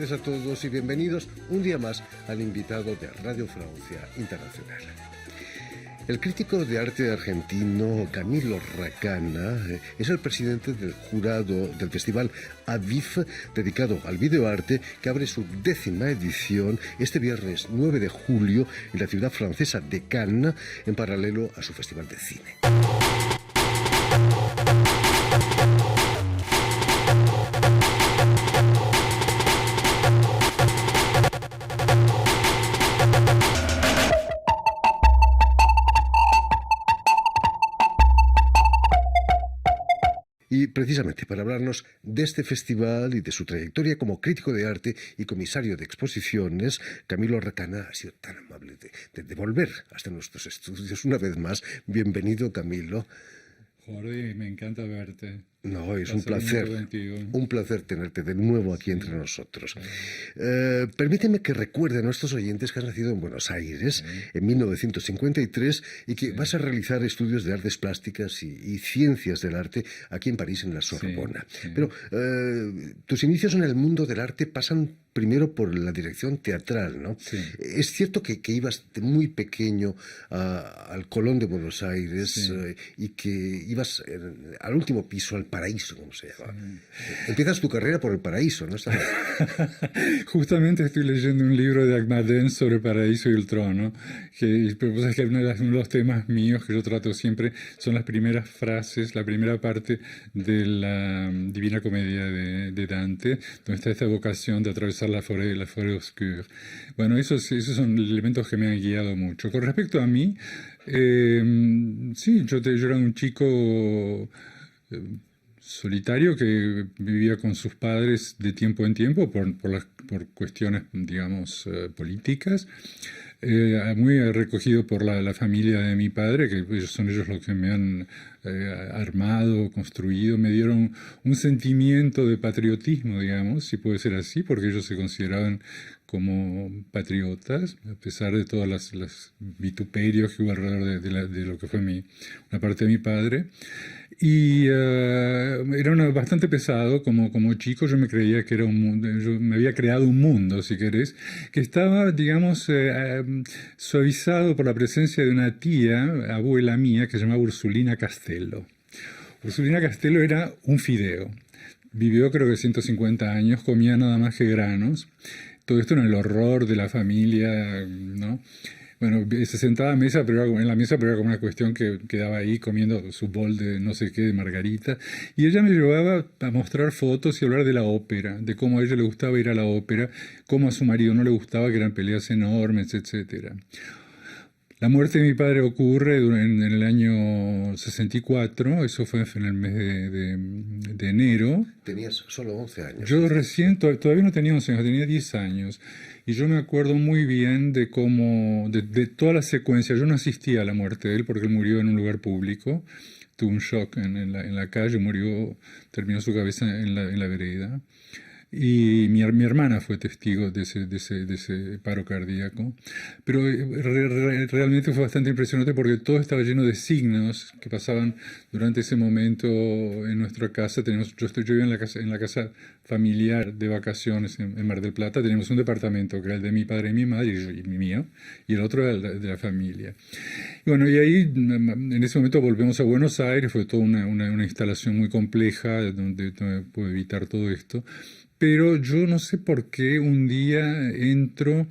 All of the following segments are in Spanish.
tardes a todos y bienvenidos un día más al invitado de Radio Francia Internacional. El crítico de arte argentino Camilo Racana es el presidente del jurado del festival AVIF dedicado al videoarte, que abre su 10ª edición este viernes 9 de julio en la ciudad francesa de Cannes, en paralelo a su festival de cine. Y precisamente para hablarnos de este festival y de su trayectoria como crítico de arte y comisario de exposiciones, Camilo Racana ha sido tan amable de volver hasta nuestros estudios una vez más. Bienvenido, Camilo. Jordi, me encanta verte. No, es un placer tenerte de nuevo aquí entre nosotros. Permíteme que recuerde a nuestros oyentes que has nacido en Buenos Aires en 1953 y que vas a realizar estudios de artes plásticas y ciencias del arte aquí en París, en la Sorbona. Pero tus inicios en el mundo del arte pasan primero por la dirección teatral, ¿no? Sí. Es cierto que ibas de muy pequeño al Colón de Buenos Aires y que ibas al último piso, al Paraíso, como se llama. Empiezas tu carrera por el Paraíso, ¿no? Justamente estoy leyendo un libro de Agamben sobre el Paraíso y el Trono, pero vos sabés que uno de los temas míos que yo trato siempre son las primeras frases, la primera parte de la Divina Comedia de Dante, donde está esta vocación de atravesar la forêt oscure. Bueno, esos son elementos que me han guiado mucho. Con respecto a mí, sí, yo era un chico solitario que vivía con sus padres de tiempo en tiempo por cuestiones, digamos, políticas. Muy recogido por la familia de mi padre, que son ellos los que me han armado, construido, me dieron un sentimiento de patriotismo, digamos, si puede ser así, porque ellos se consideraban como patriotas, a pesar de todas las vituperios que hubo alrededor de lo que fue una parte de mi padre. Y era bastante pesado como chico. Yo me creía que era un mundo, yo me había creado un mundo, si querés, que estaba, digamos, suavizado por la presencia de una tía, abuela mía, que se llamaba Ursulina Castello. Ursulina Castello era un fideo. Vivió creo que 150 años, comía nada más que granos. Todo esto en el horror de la familia, ¿no? Bueno, se sentaba en la mesa, pero era como una cuestión que quedaba ahí comiendo su bol de no sé qué, de margarita. Y ella me llevaba a mostrar fotos y hablar de la ópera, de cómo a ella le gustaba ir a la ópera, cómo a su marido no le gustaba, que eran peleas enormes, etc. La muerte de mi padre ocurre en el año 64, eso fue en el mes de enero. Tenías solo 11 años. Yo todavía no tenía 11 años, tenía 10 años. Y yo me acuerdo muy bien de cómo, de toda la secuencia. Yo no asistí a la muerte de él porque él murió en un lugar público. Tuvo un shock en la calle, terminó su cabeza en la vereda. Y mi hermana fue testigo de ese paro cardíaco. Pero realmente fue bastante impresionante porque todo estaba lleno de signos que pasaban durante ese momento en nuestra casa. Yo vivía en la casa familiar de vacaciones en Mar del Plata. Teníamos un departamento que era el de mi padre y mi madre y mío, y el otro era de la familia. Y bueno, y ahí en ese momento volvemos a Buenos Aires. Fue toda una instalación muy compleja donde pude evitar todo esto. Pero yo no sé por qué un día entro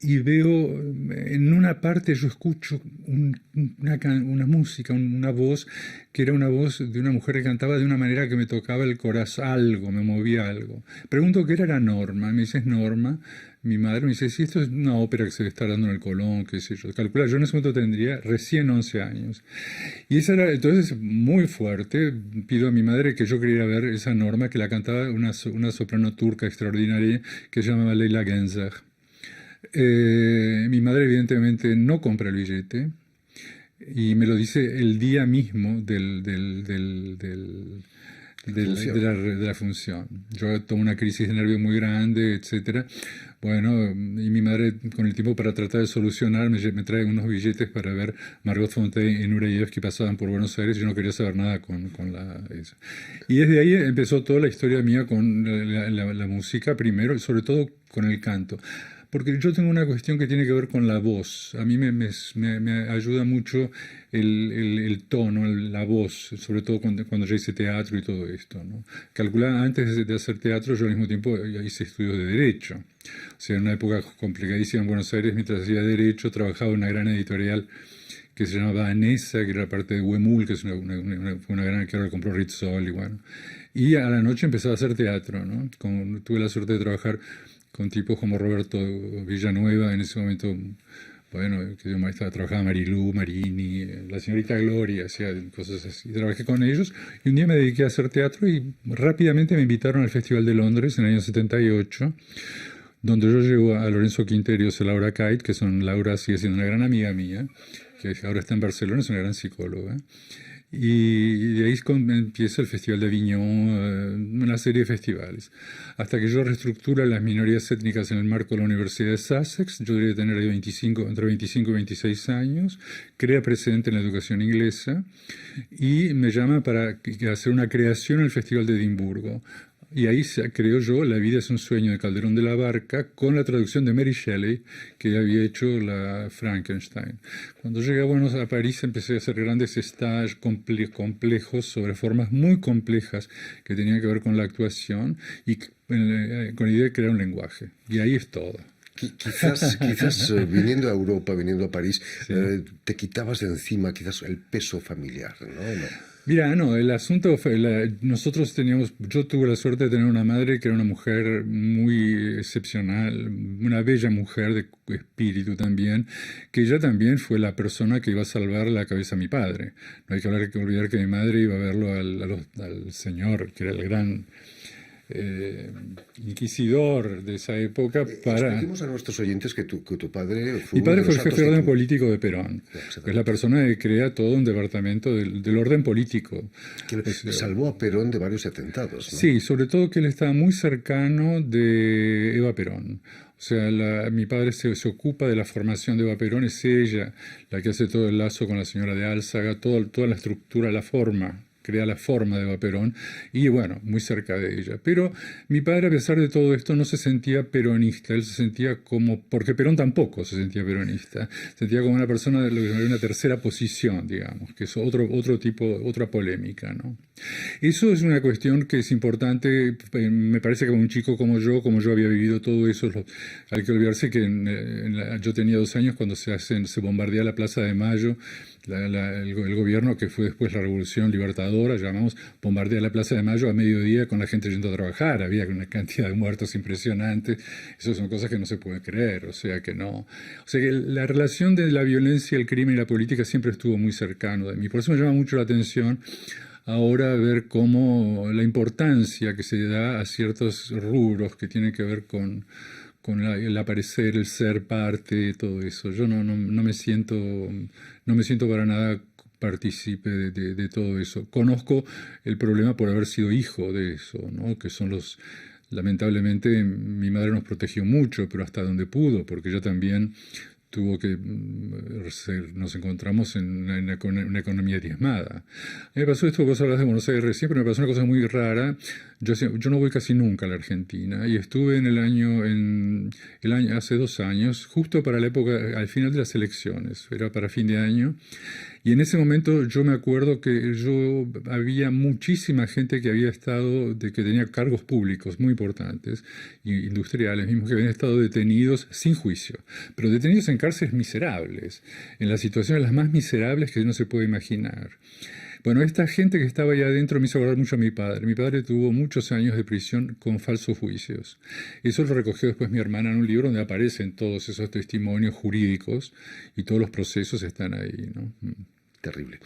y veo, en una parte yo escucho una música, una voz, que era una voz de una mujer que cantaba de una manera que me tocaba el corazón, me movía algo. Pregunto qué era Norma, me dice, es Norma. Mi madre me dice, sí, esto es una ópera que se le está dando en el Colón, qué sé yo. Calcula, yo en ese momento tendría recién 11 años. Y esa era, entonces, muy fuerte. Pido a mi madre que yo quería ver esa Norma, que la cantaba una soprano turca extraordinaria que se llamaba Leyla Genzer. Mi madre evidentemente no compra el billete y me lo dice el día mismo de la función. Yo tomo una crisis de nervios muy grande, etc. Bueno, y mi madre con el tiempo para tratar de solucionar me trae unos billetes para ver Margot Fonteyn y Nureyev que pasaban por Buenos Aires y yo no quería saber nada con eso. Y desde ahí empezó toda la historia mía con la música primero y sobre todo con el canto. Porque yo tengo una cuestión que tiene que ver con la voz. A mí me ayuda mucho el tono, la voz, sobre todo cuando yo hice teatro y todo esto, ¿no? Calculaba, antes de hacer teatro, yo al mismo tiempo hice estudios de Derecho. O sea, en una época complicadísima en Buenos Aires, mientras hacía Derecho, trabajaba en una gran editorial que se llamaba Anesa, que era parte de Huemul, que es fue una gran que ahora compró Rizzoli, y bueno. Y a la noche empezaba a hacer teatro, ¿no? Tuve la suerte de trabajar con tipos como Roberto Villanueva, en ese momento, bueno, que yo trabajaba Marilú, Marini, la señorita Gloria, hacía cosas así. Trabajé con ellos y un día me dediqué a hacer teatro y rápidamente me invitaron al Festival de Londres en el año 78, donde yo llevo a Lorenzo Quinterios y a Laura Kite, que Laura sigue siendo una gran amiga mía, que ahora está en Barcelona, es una gran psicóloga. Y de ahí empieza el Festival de Avignon, una serie de festivales. Hasta que yo reestructura las minorías étnicas en el marco de la Universidad de Sussex, yo debería tener ahí entre 25 y 26 años, crea precedente en la educación inglesa y me llama para hacer una creación en el Festival de Edimburgo. Y ahí creo yo La vida es un sueño de Calderón de la Barca con la traducción de Mary Shelley que había hecho la Frankenstein. Cuando llegué a París empecé a hacer grandes stages complejos sobre formas muy complejas que tenían que ver con la actuación y con la idea de crear un lenguaje. Y ahí es todo. Quizás viniendo a Europa, viniendo a París, sí, te quitabas de encima quizás el peso familiar, ¿no? Mira, no, el asunto fue, yo tuve la suerte de tener una madre que era una mujer muy excepcional, una bella mujer de espíritu también, que ella también fue la persona que iba a salvar la cabeza a mi padre. No hay que olvidar que mi madre iba a verlo al señor, que era el gran inquisidor de esa época para... Expliquemos a nuestros oyentes que tu padre fue... Mi padre fue el jefe de orden político de Perón, que es la persona que crea todo un departamento del orden político. Que salvó a Perón de varios atentados, ¿no? Sí, sobre todo que él estaba muy cercano de Eva Perón. O sea, mi padre se ocupa de la formación de Eva Perón, es ella la que hace todo el lazo con la señora de Álzaga, toda la estructura, la forma, crea la forma de Eva Perón, y bueno, muy cerca de ella. Pero mi padre, a pesar de todo esto, no se sentía peronista, él se sentía porque Perón tampoco se sentía peronista, se sentía como una persona de una tercera posición, digamos, que es otra polémica, ¿no? Eso es una cuestión que es importante, me parece que para un chico como yo había vivido todo eso, hay que olvidarse que yo tenía 2 años cuando se bombardea la Plaza de Mayo, el gobierno que fue después la Revolución Libertadora, llamamos, bombardea la Plaza de Mayo a mediodía con la gente yendo a trabajar, había una cantidad de muertos impresionante, eso son cosas que no se pueden creer, o sea que la relación de la violencia, el crimen y la política siempre estuvo muy cercano de mí, por eso me llama mucho la atención ahora ver cómo la importancia que se da a ciertos rubros que tienen que ver con el aparecer, el ser parte, todo eso. Yo no me siento para nada partícipe de todo eso. Conozco el problema por haber sido hijo de eso, ¿no? Que son lamentablemente mi madre nos protegió mucho, pero hasta donde pudo, porque ella también nos encontramos en una economía diezmada. A mí me pasó esto, vos hablas de Buenos Aires recién, pero me pasó una cosa muy rara. Yo no voy casi nunca a la Argentina y estuve hace 2 años, justo para la época, al final de las elecciones, era para fin de año. Y en ese momento yo me acuerdo que había muchísima gente que había estado, que tenía cargos públicos muy importantes, industriales mismos, que habían estado detenidos sin juicio, pero detenidos en cárceles miserables, en las situaciones las más miserables que uno se puede imaginar. Bueno, esta gente que estaba allá adentro me hizo acordar mucho a mi padre. Mi padre tuvo muchos años de prisión con falsos juicios. Eso lo recogió después mi hermana en un libro donde aparecen todos esos testimonios jurídicos y todos los procesos están ahí, ¿no? Terrible.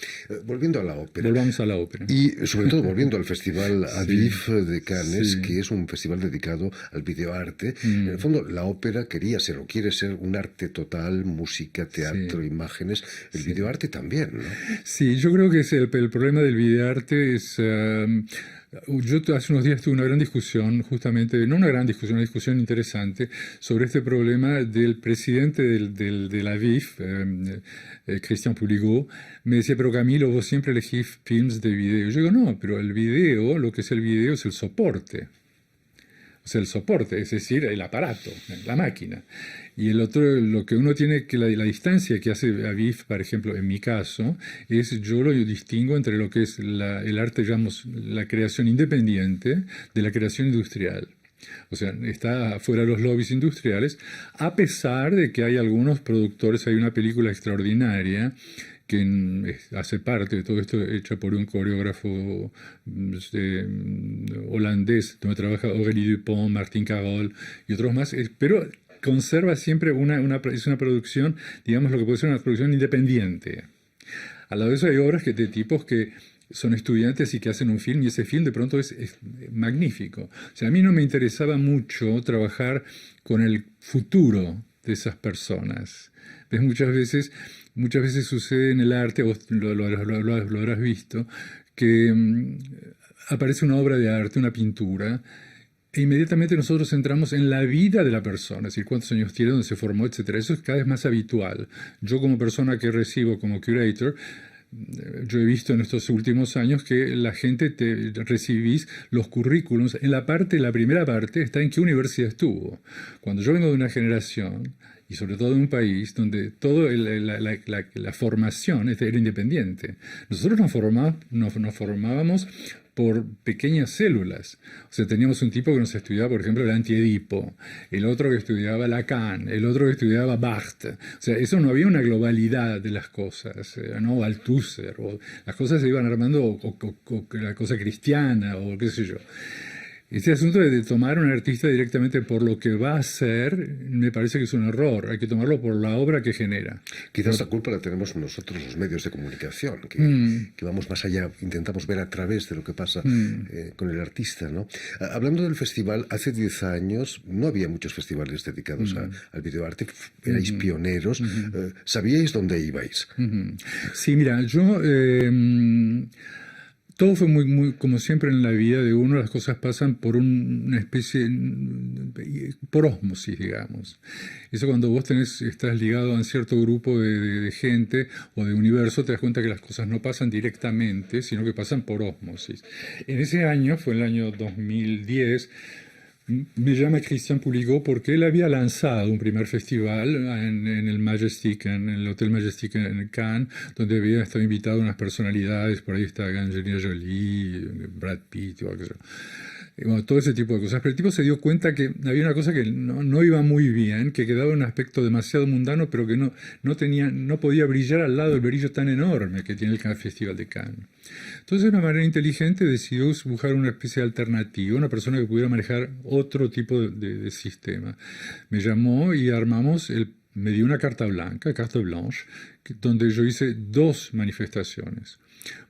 Volviendo a la ópera. Volvamos a la ópera. Y sobre todo volviendo al Festival Aviv de Cannes, que es un festival dedicado al videoarte. En el fondo, la ópera quería ser o quiere ser un arte total, música, teatro, imágenes. El videoarte también, ¿no? Sí, yo creo que el problema del videoarte es... Hace unos días tuve una gran discusión, justamente, no una gran discusión, una discusión interesante sobre este problema del presidente de la AVIF, Christian Puligo. Me decía, pero Camilo, vos siempre elegís films de video. Yo digo, no, pero el video, lo que es el video es el soporte. O sea, el soporte, es decir, el aparato, la máquina. Y el otro, lo que uno tiene que, la distancia que hace Aviv, por ejemplo, en mi caso, es yo lo distingo entre lo que es el arte, digamos, la creación independiente de la creación industrial. O sea, está fuera de los lobbies industriales, a pesar de que hay algunos productores, hay una película extraordinaria que hace parte de todo esto, hecha por un coreógrafo holandés, donde trabaja Aurélie Dupont, Martin Carol y otros más, pero conserva siempre es una producción, digamos, lo que puede ser una producción independiente. A la vez hay obras de tipos que son estudiantes y que hacen un film, y ese film de pronto es magnífico. O sea, a mí no me interesaba mucho trabajar con el futuro de esas personas. ¿Ves? Muchas veces sucede en el arte, vos lo habrás visto, que aparece una obra de arte, una pintura, e inmediatamente nosotros entramos en la vida de la persona, es decir, cuántos años tiene, dónde se formó, etc. Eso es cada vez más habitual. Yo como persona que recibo como curator, yo he visto en estos últimos años que la gente recibís los currículums. La primera parte está en qué universidad estuvo. Cuando yo vengo de una generación, y sobre todo de un país donde toda la formación era independiente. Nosotros nos formábamos por pequeñas células. O sea, teníamos un tipo que nos estudiaba, por ejemplo, el Anti-Edipo, el otro que estudiaba Lacan, el otro que estudiaba Barthes. O sea, eso no había una globalidad de las cosas, ¿no? Althusser, o las cosas se iban armando, o la cosa cristiana, o qué sé yo. Este asunto de tomar a un artista directamente por lo que va a hacer, me parece que es un error. Hay que tomarlo por la obra que genera. Quizás la culpa la tenemos nosotros, los medios de comunicación, que vamos más allá, intentamos ver a través de lo que pasa con el artista, ¿no? Hablando del festival, hace 10 años no había muchos festivales dedicados al videoarte, erais pioneros, ¿sabíais dónde ibais? Sí, mira, yo... todo fue muy, como siempre en la vida de uno, las cosas pasan por una especie, por ósmosis, digamos. Eso cuando vos estás ligado a un cierto grupo de gente o de universo, te das cuenta que las cosas no pasan directamente, sino que pasan por ósmosis. En ese año, fue el año 2010, me llama Christian Puligo porque él había lanzado un primer festival en el Majestic, en el Hotel Majestic en Cannes, donde había estado invitado unas personalidades, por ahí está Angelina Jolie, Brad Pitt, o algo así. Bueno, todo ese tipo de cosas. Pero el tipo se dio cuenta que había una cosa que no iba muy bien, que quedaba en un aspecto demasiado mundano, pero que no podía brillar al lado del brillo tan enorme que tiene el Festival de Cannes. Entonces, de una manera inteligente, decidió buscar una especie de alternativa, una persona que pudiera manejar otro tipo de sistema. Me llamó y me dio una carta blanca, carte blanche, donde yo hice 2 manifestaciones.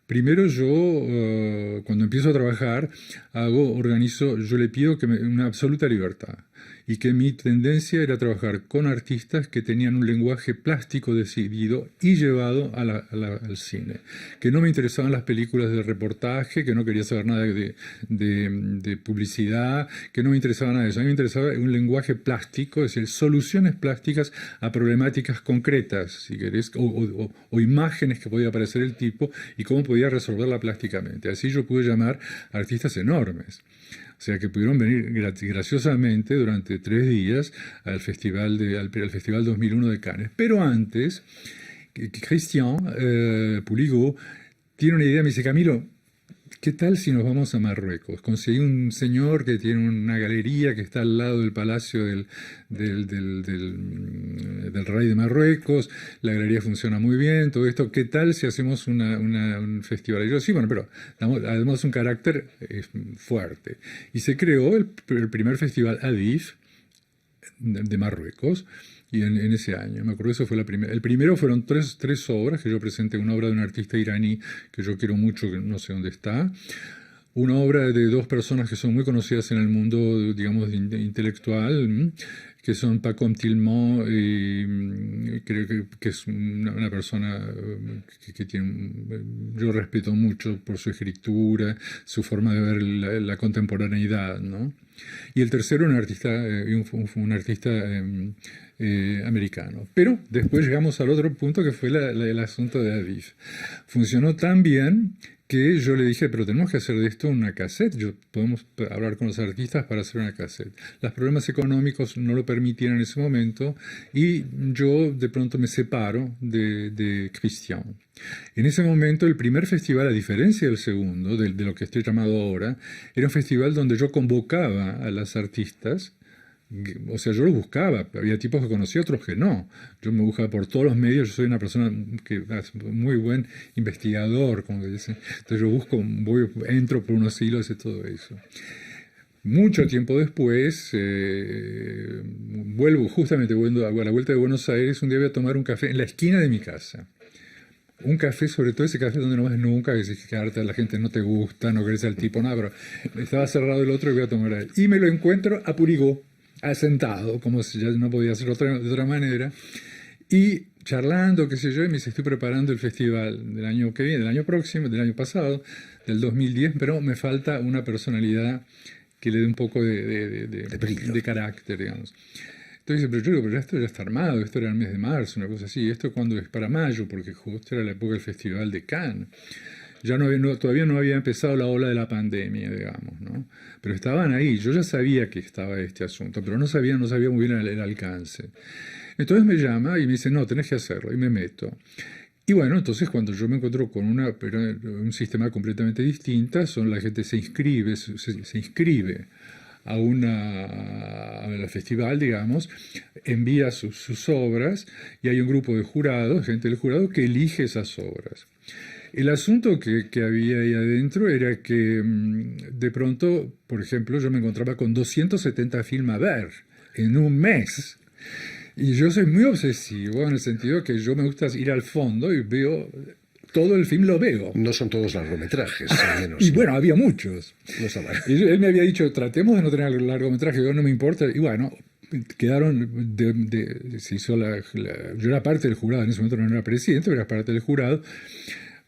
Primero yo, cuando empiezo a trabajar, yo le pido una absoluta libertad y que mi tendencia era trabajar con artistas que tenían un lenguaje plástico decidido y llevado al cine. Que no me interesaban las películas de reportaje, que no quería saber nada de publicidad, que no me interesaba nada de eso. A mí me interesaba un lenguaje plástico, es decir, soluciones plásticas a problemáticas concretas, si querés, o imágenes que podía aparecer el tipo y cómo podía resolverla plásticamente. Así yo pude llamar a artistas enormes. O sea, que pudieron venir graciosamente durante 3 días al Festival 2001 de Cannes. Pero antes, Christian Puligo tiene una idea, me dice, Camilo, ¿qué tal si nos vamos a Marruecos? Conseguí un señor que tiene una galería que está al lado del palacio del rey de Marruecos, la galería funciona muy bien, todo esto, ¿qué tal si hacemos un festival? Y yo, sí, bueno, pero además un carácter fuerte. Y se creó el primer festival Adif de Marruecos, y en ese año, me acuerdo, eso fue el primero fueron tres obras, que yo presenté una obra de un artista iraní que yo quiero mucho, que no sé dónde está, una obra de dos personas que son muy conocidas en el mundo, digamos, intelectual, que son Paco Tilmont y creo que es una persona que tiene, yo respeto mucho por su escritura, su forma de ver la contemporaneidad, ¿no? Y el tercero, un artista americano. Pero después llegamos al otro punto que fue el asunto de Aviv. Funcionó tan bien que yo le dije, pero tenemos que hacer de esto una cassette, podemos hablar con los artistas para hacer una cassette. Los problemas económicos no lo permitieron en ese momento y yo de pronto me separo de Christian. En ese momento el primer festival, a diferencia del segundo, de lo que estoy llamado ahora, era un festival donde yo convocaba a las artistas. O sea, yo los buscaba, había tipos que conocía, otros que no. Yo me buscaba por todos los medios, yo soy una persona que es muy buen investigador, como dicen. Entonces yo busco, entro por unos hilos y todo eso. Mucho tiempo después, justamente a la vuelta de Buenos Aires, un día voy a tomar un café en la esquina de mi casa. Un café, sobre todo ese café donde no vas nunca, que si quedarte a la gente no te gusta, no querés al tipo, nada, pero estaba cerrado el otro y voy a tomar ahí. Y me lo encuentro a Purigó, sentado, como si ya no podía ser de otra manera, y charlando, qué sé yo, y me dice, estoy preparando el festival del año que viene, del año próximo, del año pasado, del 2010, pero me falta una personalidad que le dé un poco de carácter, digamos. Entonces dice, pero yo digo, pero esto ya está armado, esto era el mes de marzo, una cosa así, esto cuando es para mayo, porque justo era la época del Festival de Cannes. Ya todavía no había empezado la ola de la pandemia, digamos, ¿no? Pero estaban ahí, yo ya sabía que estaba este asunto, pero no sabía muy bien el alcance. Entonces me llama y me dice, no, tenés que hacerlo, y me meto. Y bueno, entonces cuando yo me encuentro con un sistema completamente distinto, la gente se inscribe al festival, digamos, envía sus obras y hay un grupo de jurados, gente del jurado, que elige esas obras. El asunto que había ahí adentro era que de pronto, por ejemplo, yo me encontraba con 270 films a ver en un mes. Y yo soy muy obsesivo en el sentido que yo me gusta ir al fondo y veo todo el film, lo veo. No son todos largometrajes, al menos. Y bueno, había muchos. No está mal. Y él me había dicho, tratemos de no tener largometraje, yo no me importa. Y bueno, quedaron, se hizo yo era parte del jurado, en ese momento no era presidente, pero era parte del jurado.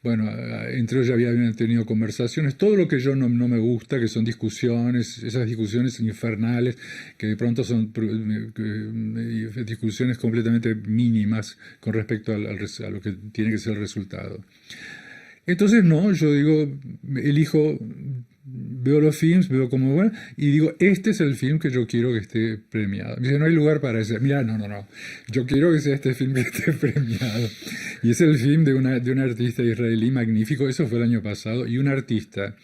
Bueno, entre ellos ya habían tenido conversaciones, todo lo que yo no me gusta, que son discusiones, esas discusiones infernales, que de pronto son discusiones completamente mínimas con respecto a lo que tiene que ser el resultado. Entonces, no, yo digo, elijo, veo los films, veo cómo bueno, y digo, este es el film que yo quiero que esté premiado. Me dice, no hay lugar para ese. Mira, no, yo quiero que sea este film que esté premiado. Y es el film de una artista israelí magnífico, eso fue el año pasado, y una artista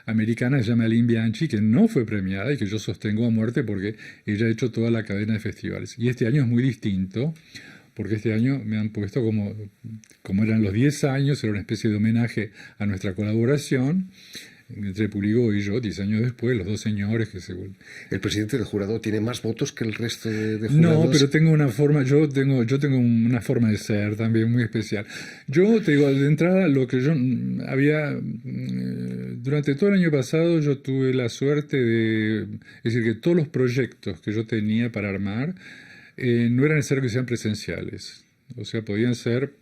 americana se llama Lynn Bianchi, que no fue premiada y que yo sostengo a muerte porque ella ha hecho toda la cadena de festivales. Y este año es muy distinto, porque este año me han puesto como eran los 10 años, era una especie de homenaje a nuestra colaboración entre Purigó y yo, 10 años después, los dos señores que se... ¿El presidente del jurado tiene más votos que el resto de jurados? No, pero tengo una forma, yo tengo una forma de ser también muy especial. Yo te digo, de entrada, lo que yo había... Durante todo el año pasado yo tuve la suerte es decir, que todos los proyectos que yo tenía para armar no era necesario que sean presenciales. O sea, podían ser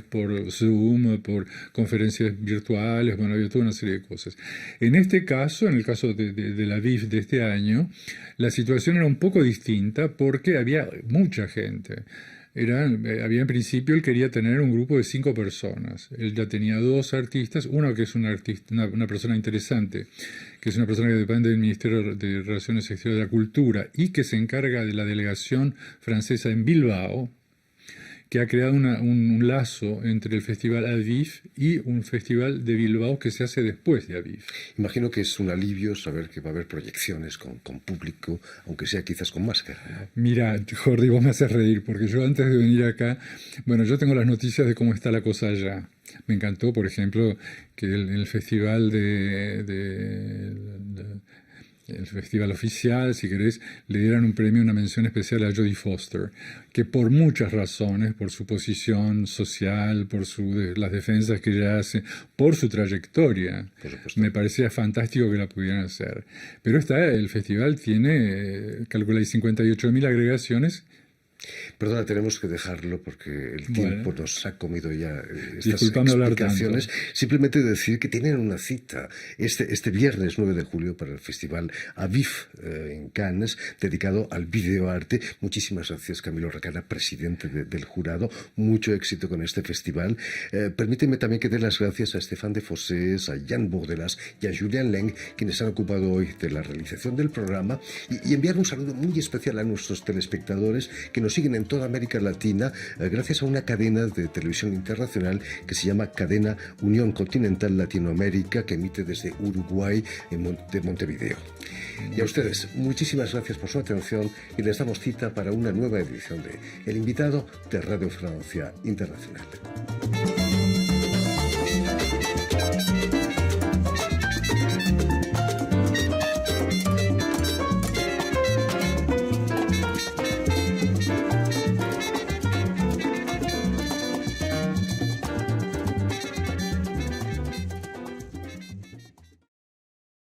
por Zoom, por conferencias virtuales, bueno, había toda una serie de cosas. En este caso, en el caso de la Aviv de este año, la situación era un poco distinta porque había mucha gente. Había en principio, él quería tener un grupo de 5 personas. Él ya tenía 2 artistas, uno que es un artista, una persona interesante, que es una persona que depende del Ministerio de Relaciones Exteriores de la Cultura y que se encarga de la delegación francesa en Bilbao, que ha creado un lazo entre el Festival Aviv y un festival de Bilbao que se hace después de Aviv. Imagino que es un alivio saber que va a haber proyecciones con público, aunque sea quizás con máscara, ¿no? Mira, Jordi, vos me haces reír, porque yo antes de venir acá, bueno, yo tengo las noticias de cómo está la cosa allá. Me encantó, por ejemplo, que el festival el festival oficial, si querés, le dieran un premio, una mención especial a Jodie Foster, que por muchas razones, por su posición social, por las defensas que ella hace, por su trayectoria, me parecía fantástico que la pudieran hacer. Pero el festival tiene, calcula, 58.000 agregaciones. Perdona, tenemos que dejarlo porque el tiempo nos ha comido ya estas hablar explicaciones. tanto. Simplemente decir que tienen una cita este viernes 9 de julio para el Festival Aviv en Cannes, dedicado al videoarte. Muchísimas gracias, Camilo Recana, presidente del jurado. Mucho éxito con este festival. Permíteme también que dé las gracias a Stéphane de Fossés, a Jan Bordelas y a Julien Leng, quienes han ocupado hoy de la realización del programa, y enviar un saludo muy especial a nuestros telespectadores que nos siguen en toda América Latina gracias a una cadena de televisión internacional que se llama Cadena Unión Continental Latinoamérica, que emite desde Uruguay de Montevideo. Y a ustedes, muchísimas gracias por su atención y les damos cita para una nueva edición de El Invitado de Radio Francia Internacional.